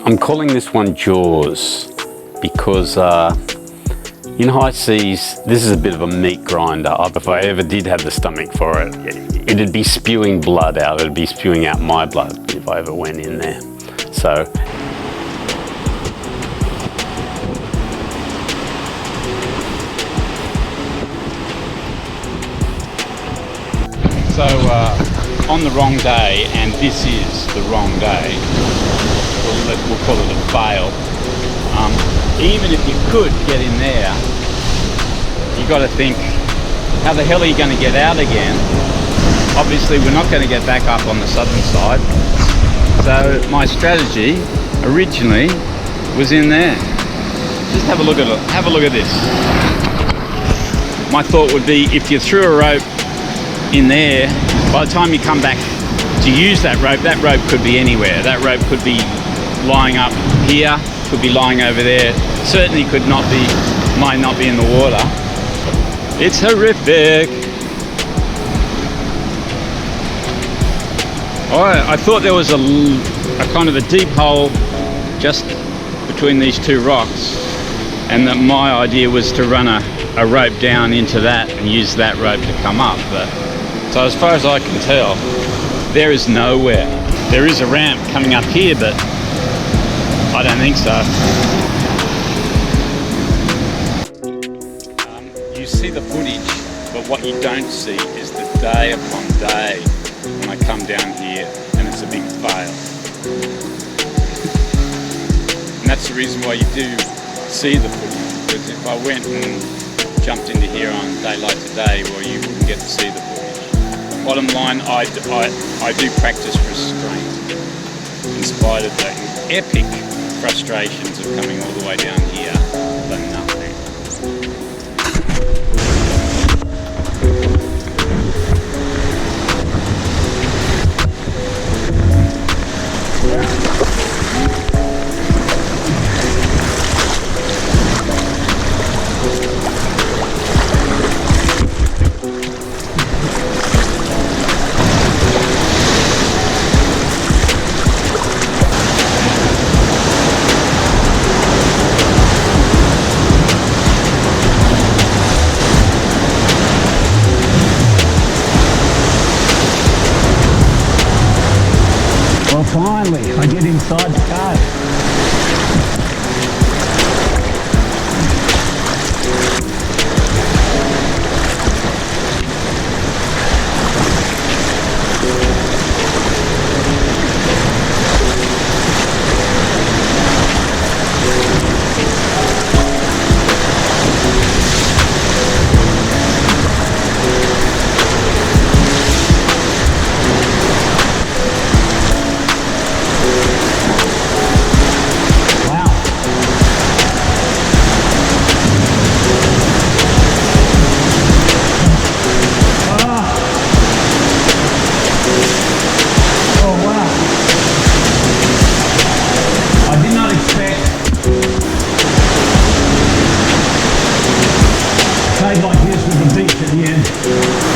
I'm calling this one Jaws because in high seas, this is a bit of a meat grinder. If I ever did have the stomach for it, it'd be spewing blood out. It'd be spewing out my blood if I ever went in there. So on the wrong day, and this is the wrong day, we'll call it a fail. Even if you could get in there, you got to think, how the hell are you going to get out again? Obviously we're not going to get back up on the southern side, so my strategy originally was in there. Just have a look at it. Have a look at this. My thought would be, if you threw a rope in there, by the time you come back to use that rope could be anywhere. That rope could be lying up here, could be lying over there, certainly might not be in the water. It's horrific. I thought there was a kind of a deep hole just between these two rocks, and that my idea was to run a rope down into that and use that rope to come up. But so as far as I can tell, there is nowhere. There is a ramp coming up here, but I don't think so. You see the footage, but what you don't see is the day upon day when I come down here and it's a big fail. And that's the reason why you do see the footage, because if I went and jumped into here on daylight today, well, you wouldn't get to see the footage. Bottom line, I do practice restraint in spite of the epic frustrations of coming all the way down here for nothing. Finally, I get inside the cave. Like this with the beach at the end.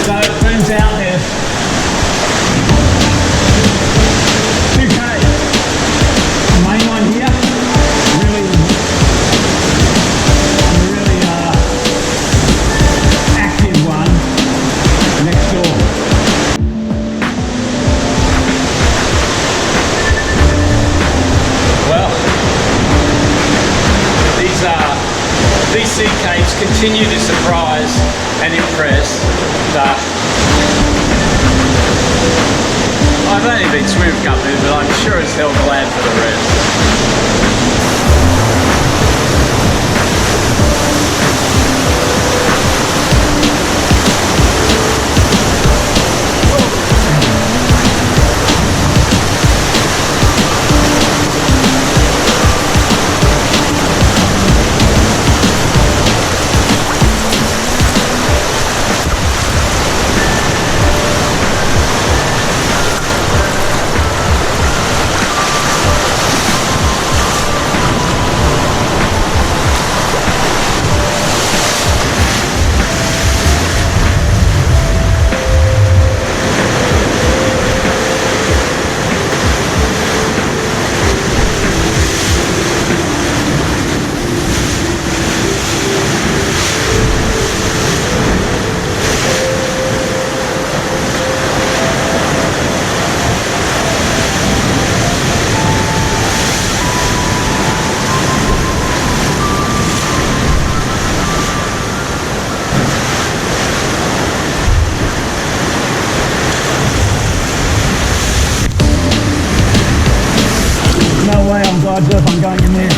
So it turns out there's 2 caves. The main one here, really active one next door. Well, these sea caves continue to surprise and impress. I've only been swimming a couple of minutes, but I'm sure as hell glad for the rest. I do if I'm going in there.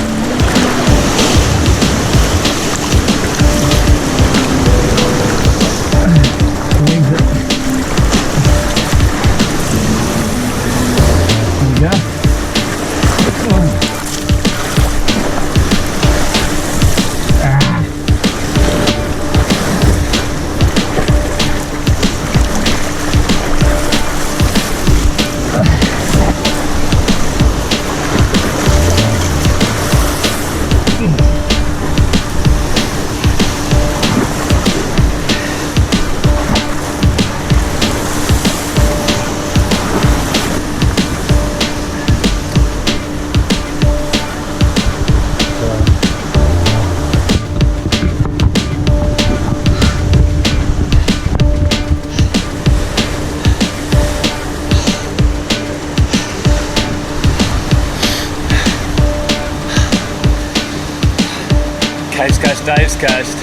Exit. There we go. Excellent. Coast, Coast, Dave's Coast.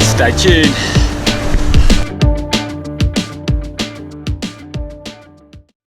Stay tuned.